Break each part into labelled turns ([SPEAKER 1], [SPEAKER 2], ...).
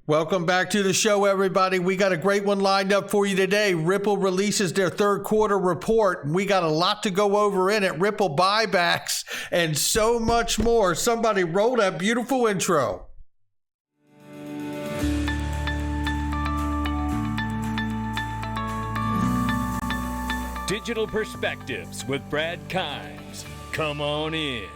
[SPEAKER 1] Welcome back to the show, everybody. We got a great one lined up for you today. Ripple releases their third quarter report. We got a lot to go over in it. Ripple buybacks and so much more. Somebody roll that beautiful intro.
[SPEAKER 2] Digital Perspectives with Brad Kimes. Come on in.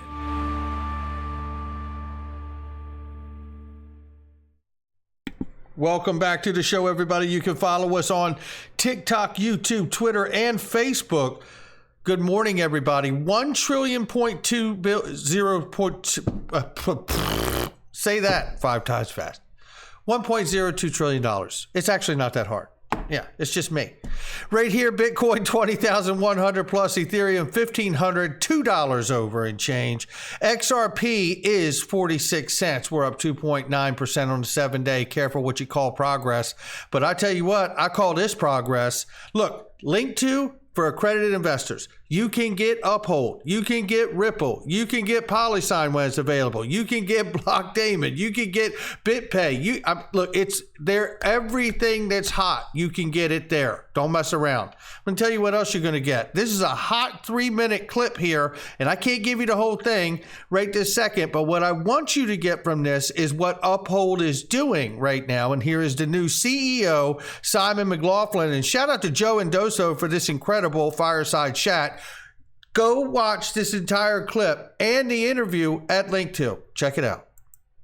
[SPEAKER 1] Welcome back to the show, everybody. You can follow us on TikTok, YouTube, Twitter, and Facebook. Good morning, everybody. 1 trillion point 2 say that 5 times fast. $1.02 trillion. It's actually not that hard. Yeah, it's just me. Right here, Bitcoin 20,100 plus, Ethereum 1,500, $2 over and change. XRP is 46 cents. We're up 2.9% on the 7-day. Careful what you call progress. But I tell you what, I call this progress. Look, link to for accredited investors. You can get Uphold. You can get Ripple. You can get Polysign when it's available. You can get Blockdaemon. You can get BitPay. Look, it's there. Everything that's hot, you can get it there. Don't mess around. I'm going to tell you what else you're going to get. This is a hot 3-minute clip here, and I can't give you the whole thing right this second, but what I want you to get from this is what Uphold is doing right now, and here is the new CEO, Simon McLaughlin, and shout out to Joe Endoso for this incredible fireside chat. Go watch this entire clip and the interview at link to. Check it out.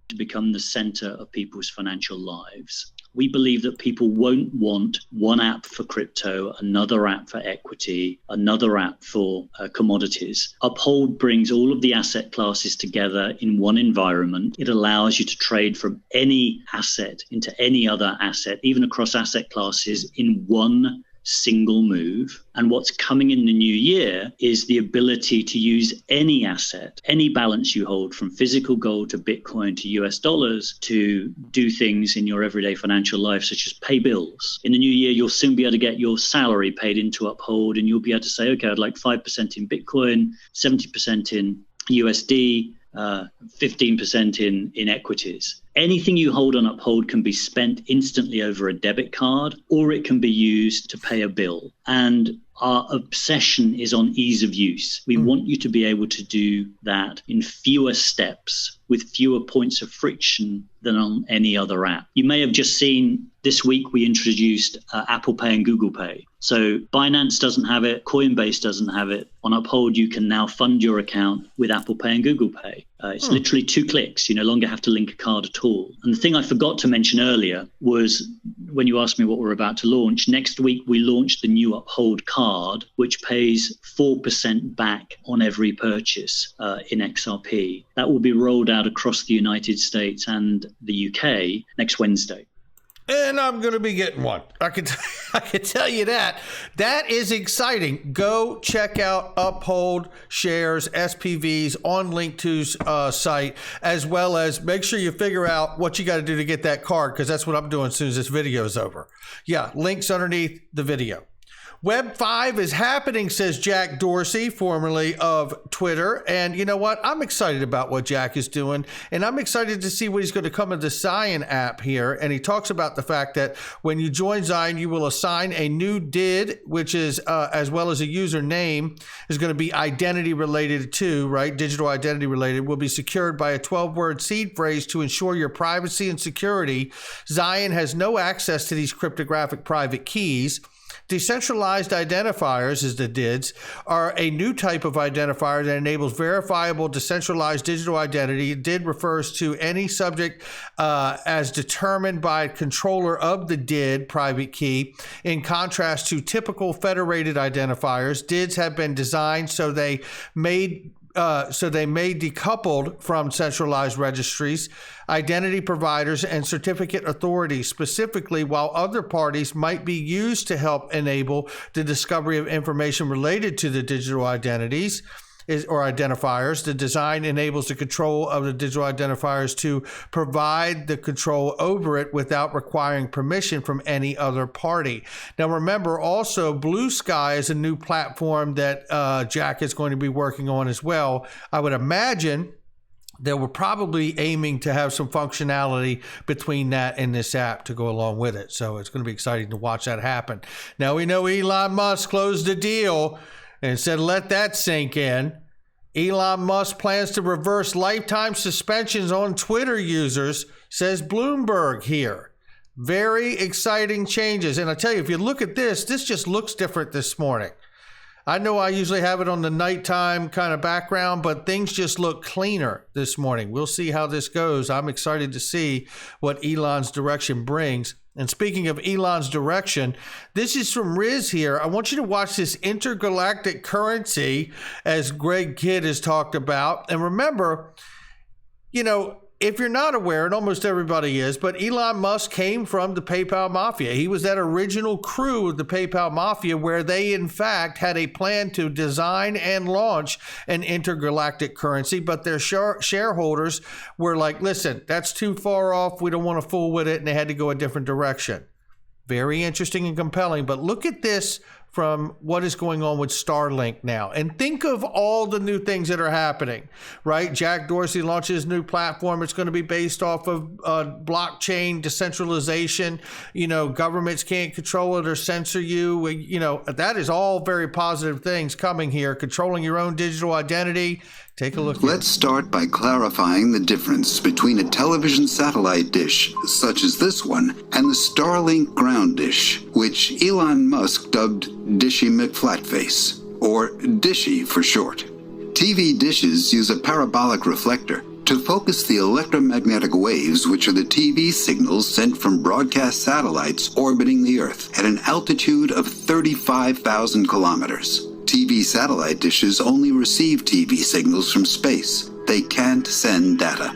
[SPEAKER 3] To become the center of people's financial lives. We believe that people won't want one app for crypto, another app for equity, another app for commodities. Uphold brings all of the asset classes together in one environment. It allows you to trade from any asset into any other asset, even across asset classes, in one single move. And what's coming in the new year is the ability to use any asset, any balance you hold, from physical gold to Bitcoin to US dollars, to do things in your everyday financial life, such as pay bills. In the new year, you'll soon be able to get your salary paid into Uphold, and you'll be able to say, okay, I'd like 5% in Bitcoin, 70% in USD, 15% in equities. Anything you hold on Uphold can be spent instantly over a debit card, or it can be used to pay a bill. And our obsession is on ease of use. We want you to be able to do that in fewer steps with fewer points of friction than on any other app. You may have just seen this week we introduced Apple Pay and Google Pay. So Binance doesn't have it, Coinbase doesn't have it. On Uphold, you can now fund your account with Apple Pay and Google Pay. It's literally 2 clicks. You no longer have to link a card at all. And the thing I forgot to mention earlier was, when you asked me what we're about to launch, next week we launched the new Uphold card, which pays 4% back on every purchase in XRP. That will be rolled out across the United States and the UK next Wednesday.
[SPEAKER 1] And I'm going to be getting one. I can tell you that. That is exciting. Go check out Uphold shares, SPVs on Link2's site, as well as make sure you figure out what you got to do to get that card, because that's what I'm doing as soon as this video is over. Yeah, links underneath the video. Web 5 is happening, says Jack Dorsey, formerly of Twitter. And you know what? I'm excited about what Jack is doing. And I'm excited to see what he's going to come with the Zion app here. And he talks about the fact that when you join Zion, you will assign a new DID, which is, as well as a username, is going to be identity related to, right? Digital identity related, will be secured by a 12-word seed phrase to ensure your privacy and security. Zion has no access to these cryptographic private keys. Decentralized identifiers, as the DIDs, are a new type of identifier that enables verifiable decentralized digital identity. DID refers to any subject as determined by controller of the DID private key. In contrast to typical federated identifiers, DIDs have been designed so they may decoupled from centralized registries, identity providers, and certificate authorities, specifically, while other parties might be used to help enable the discovery of information related to the digital identities or identifiers. The design enables the control of the digital identifiers to provide the control over it without requiring permission from any other party. Now, remember, also, Blue Sky is a new platform that Jack is going to be working on as well. I would imagine they were probably aiming to have some functionality between that and this app to go along with it. So it's going to be exciting to watch that happen. Now we know Elon Musk closed the deal and said, let that sink in. Elon Musk plans to reverse lifetime suspensions on Twitter users, says Bloomberg here. Very exciting changes. And I tell you, if you look at this just looks different this morning. I know I usually have it on the nighttime kind of background, but things just look cleaner this morning. We'll see how this goes. I'm excited to see what Elon's direction brings. And speaking of Elon's direction, this is from Riz here. I want you to watch this intergalactic currency, as Greg Kidd has talked about. And remember, if you're not aware, and almost everybody is, but Elon Musk came from the PayPal Mafia. He was that original crew of the PayPal Mafia where they, in fact, had a plan to design and launch an intergalactic currency, but their shareholders were like, listen, that's too far off. We don't want to fool with it, and they had to go a different direction. Very interesting and compelling, but look at this from what is going on with Starlink now. And think of all the new things that are happening, right? Jack Dorsey launches his new platform. It's going to be based off of blockchain, decentralization. Governments can't control it or censor you. That is all very positive things coming here. Controlling your own digital identity. Take a look.
[SPEAKER 4] Let's start by clarifying the difference between a television satellite dish, such as this one, and the Starlink ground dish, which Elon Musk dubbed Dishy McFlatface, or Dishy for short. TV dishes use a parabolic reflector to focus the electromagnetic waves, which are the TV signals sent from broadcast satellites orbiting the Earth at an altitude of 35,000 kilometers. TV satellite dishes only receive TV signals from space. They can't send data.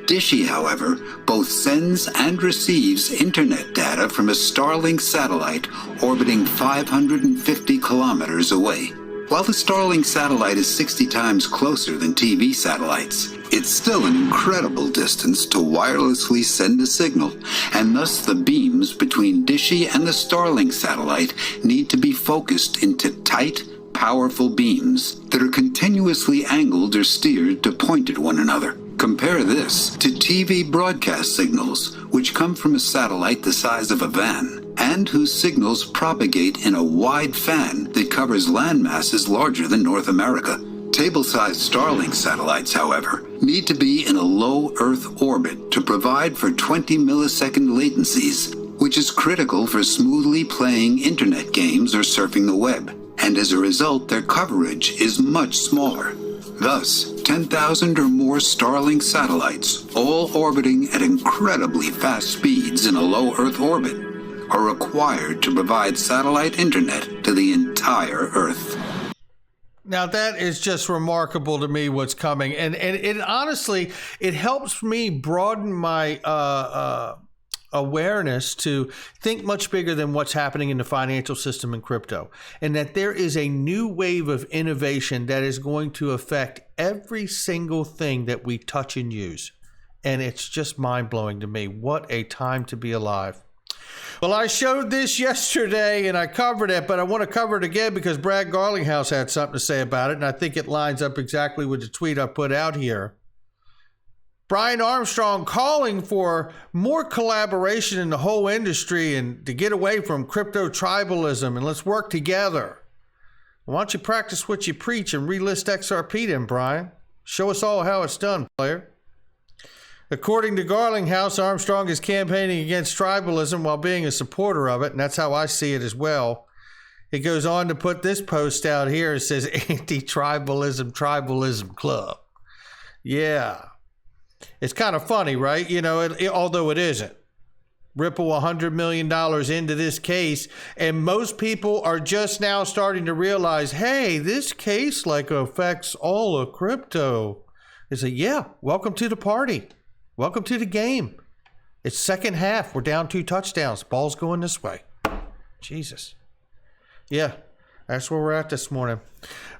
[SPEAKER 4] Dishy, however, both sends and receives internet data from a Starlink satellite orbiting 550 kilometers away. While the Starlink satellite is 60 times closer than TV satellites, it's still an incredible distance to wirelessly send a signal, and thus the beams between Dishy and the Starlink satellite need to be focused into tight, powerful beams that are continuously angled or steered to point at one another. Compare this to TV broadcast signals, which come from a satellite the size of a van, and whose signals propagate in a wide fan that covers land masses larger than North America. Table-sized Starlink satellites, however, need to be in a low Earth orbit to provide for 20 millisecond latencies, which is critical for smoothly playing internet games or surfing the web. And as a result, their coverage is much smaller. Thus, 10,000 or more Starlink satellites, all orbiting at incredibly fast speeds in a low Earth orbit, are required to provide satellite internet to the entire Earth.
[SPEAKER 1] Now that is just remarkable to me what's coming. And it honestly, it helps me broaden my awareness to think much bigger than what's happening in the financial system and crypto, and that there is a new wave of innovation that is going to affect every single thing that we touch and use. And it's just mind-blowing to me. What a time to be alive. Well, I showed this yesterday and I covered it, but I want to cover it again because Brad Garlinghouse had something to say about it, and I think it lines up exactly with the tweet I put out here. Brian Armstrong calling for more collaboration in the whole industry and to get away from crypto tribalism, and let's work together. Why don't you practice what you preach and relist XRP then, Brian? Show us all how it's done, player. According to Garlinghouse, Armstrong is campaigning against tribalism while being a supporter of it, and that's how I see it as well. He goes on to put this post out here. It says, Anti-Tribalism Club. Yeah. It's kind of funny, right? Although it isn't. Ripple $100 million into this case, and most people are just now starting to realize, hey, this case affects all of crypto. They say, yeah, welcome to the party. Welcome to the game. It's second half. We're down 2 touchdowns. Ball's going this way. Jesus. Yeah, that's where we're at this morning.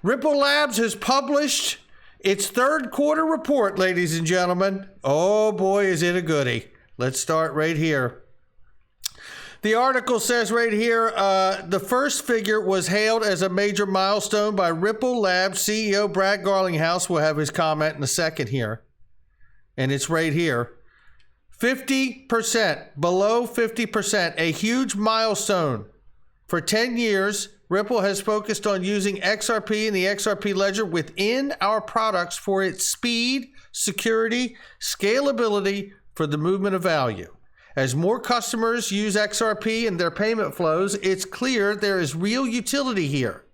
[SPEAKER 1] Ripple Labs has published its third quarter report, ladies and gentlemen. Oh boy, is it a goodie. Let's start right here. The article says right here, the first figure was hailed as a major milestone by Ripple Labs CEO Brad Garlinghouse. We'll have his comment in a second here. and it's right here. 50%, below 50%, a huge milestone. For 10 years, Ripple has focused on using XRP and the XRP ledger within our products for its speed, security, scalability for the movement of value. As more customers use XRP in their payment flows, it's clear there is real utility here.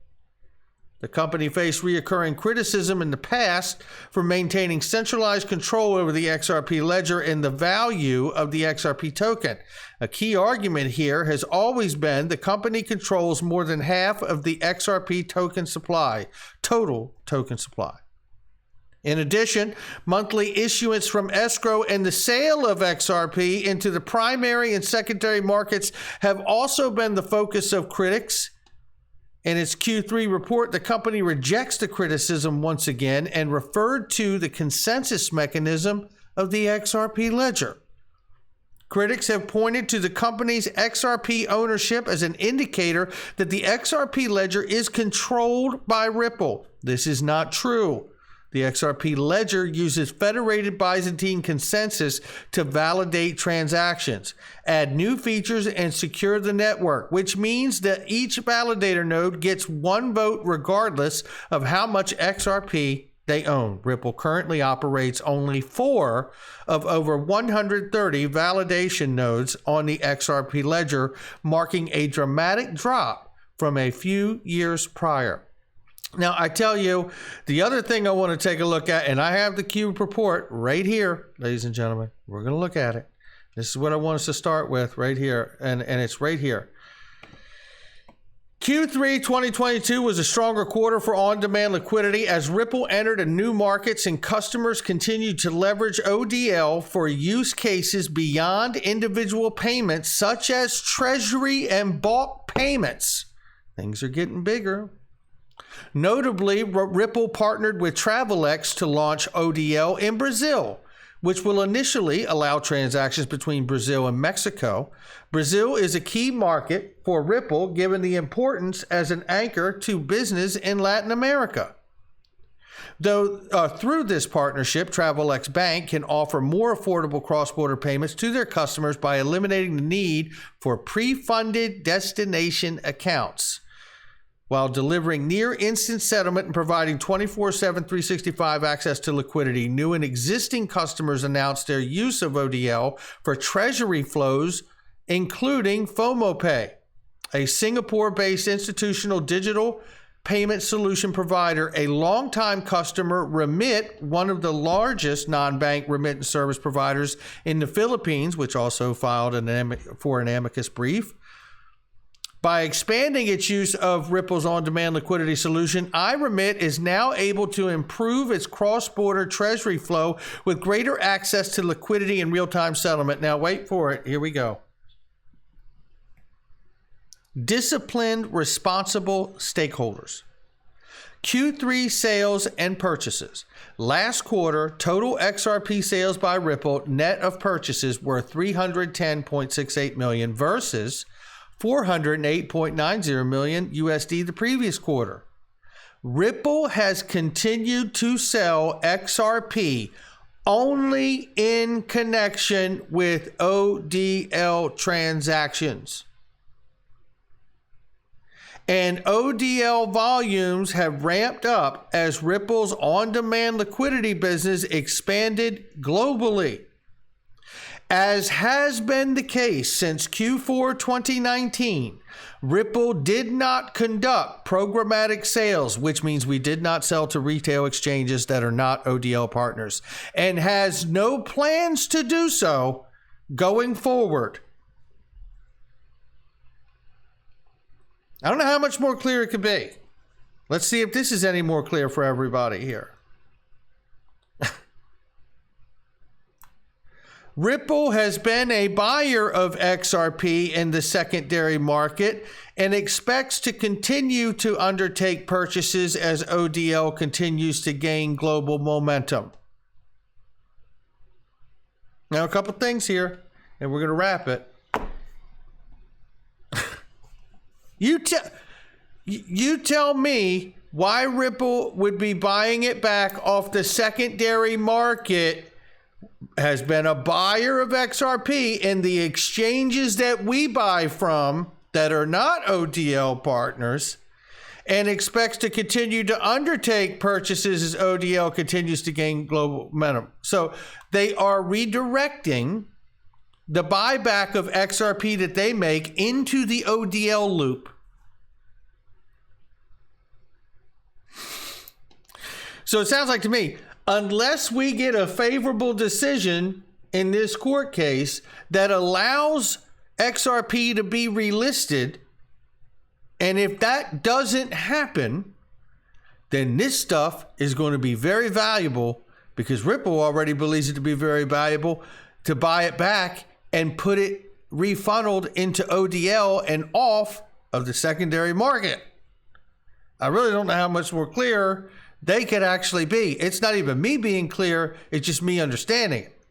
[SPEAKER 1] The company faced recurring criticism in the past for maintaining centralized control over the XRP ledger and the value of the XRP token. A key argument here has always been the company controls more than half of the XRP token supply, total token supply. In addition, monthly issuance from escrow and the sale of XRP into the primary and secondary markets have also been the focus of critics. In its Q3 report, the company rejects the criticism once again and referred to the consensus mechanism of the XRP ledger. Critics have pointed to the company's XRP ownership as an indicator that the XRP ledger is controlled by Ripple. This is not true. The XRP ledger uses federated Byzantine consensus to validate transactions, add new features, and secure the network, which means that each validator node gets one vote regardless of how much XRP they own. Ripple currently operates only 4 of over 130 validation nodes on the XRP ledger, marking a dramatic drop from a few years prior. Now, I tell you, the other thing I want to take a look at, and I have the Cube report right here, ladies and gentlemen. We're going to look at it. This is what I want us to start with right here, and it's right here. Q3 2022 was a stronger quarter for on-demand liquidity as Ripple entered new markets and customers continued to leverage ODL for use cases beyond individual payments, such as treasury and bulk payments. Things are getting bigger. Notably, Ripple partnered with Travelex to launch ODL in Brazil, which will initially allow transactions between Brazil and Mexico. Brazil is a key market for Ripple given the importance as an anchor to business in Latin America. Though through this partnership, Travelex Bank can offer more affordable cross-border payments to their customers by eliminating the need for pre-funded destination accounts, while delivering near instant settlement and providing 24/7, 365 access to liquidity. New and existing customers announced their use of ODL for treasury flows, including FOMOPay, a Singapore-based institutional digital payment solution provider. A longtime customer, Remit, one of the largest non-bank remittance service providers in the Philippines, which also filed for an amicus brief. By expanding its use of Ripple's on-demand liquidity solution, iRemit is now able to improve its cross-border treasury flow with greater access to liquidity and real-time settlement. Now, wait for it. Here we go. Disciplined, responsible stakeholders. Q3 sales and purchases. Last quarter, total XRP sales by Ripple, net of purchases, were $310.68 million versus $408.90 million USD the previous quarter. Ripple has continued to sell XRP only in connection with ODL transactions. And ODL volumes have ramped up as Ripple's on-demand liquidity business expanded globally. As has been the case since Q4 2019, Ripple did not conduct programmatic sales, which means we did not sell to retail exchanges that are not ODL partners, and has no plans to do so going forward. I don't know how much more clear it could be. Let's see if this is any more clear for everybody here. Ripple has been a buyer of XRP in the secondary market and expects to continue to undertake purchases as ODL continues to gain global momentum. Now, a couple things here, and we're going to wrap it. You tell me why Ripple would be buying it back off the secondary market has been a buyer of XRP in the exchanges that we buy from that are not ODL partners, and expects to continue to undertake purchases as ODL continues to gain global momentum. So they are redirecting the buyback of XRP that they make into the ODL loop. So it sounds like to me, unless we get a favorable decision in this court case that allows XRP to be relisted, and if that doesn't happen, then this stuff is going to be very valuable, because Ripple already believes it to be very valuable, to buy it back and put it refunneled into ODL and off of the secondary market. I really don't know how much more clear they could actually be. It's not even me being clear, it's just me understanding it.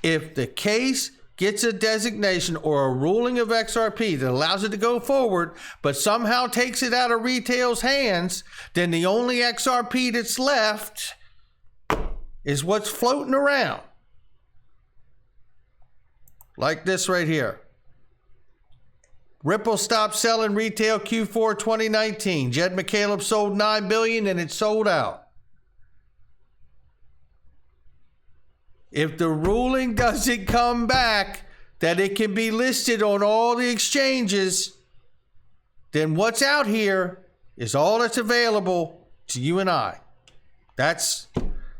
[SPEAKER 1] If the case gets a designation or a ruling of XRP that allows it to go forward, but somehow takes it out of retail's hands, then the only XRP that's left is what's floating around. Like this right here. Ripple stopped selling retail Q4 2019. Jed McCaleb sold $9 billion and it sold out. If the ruling doesn't come back that it can be listed on all the exchanges, then what's out here is all that's available to you and I.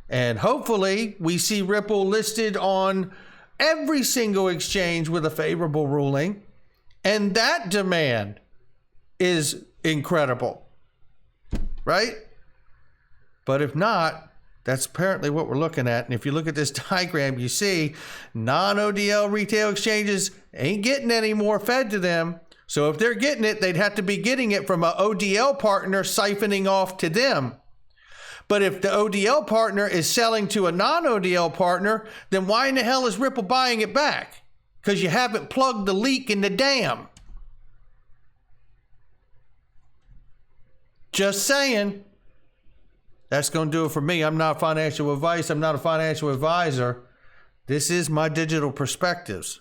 [SPEAKER 1] And hopefully we see Ripple listed on every single exchange with a favorable ruling. And that demand is incredible, right? But if not, that's apparently what we're looking at. And if you look at this diagram, you see non-ODL retail exchanges ain't getting any more fed to them. So if they're getting it, they'd have to be getting it from an ODL partner siphoning off to them. But if the ODL partner is selling to a non-ODL partner, then why in the hell is Ripple buying it back? Because you haven't plugged the leak in the dam. Just saying. That's going to do it for me. I'm not financial advice. I'm not a financial advisor. This is my digital perspectives.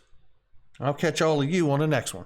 [SPEAKER 1] I'll catch all of you on the next one.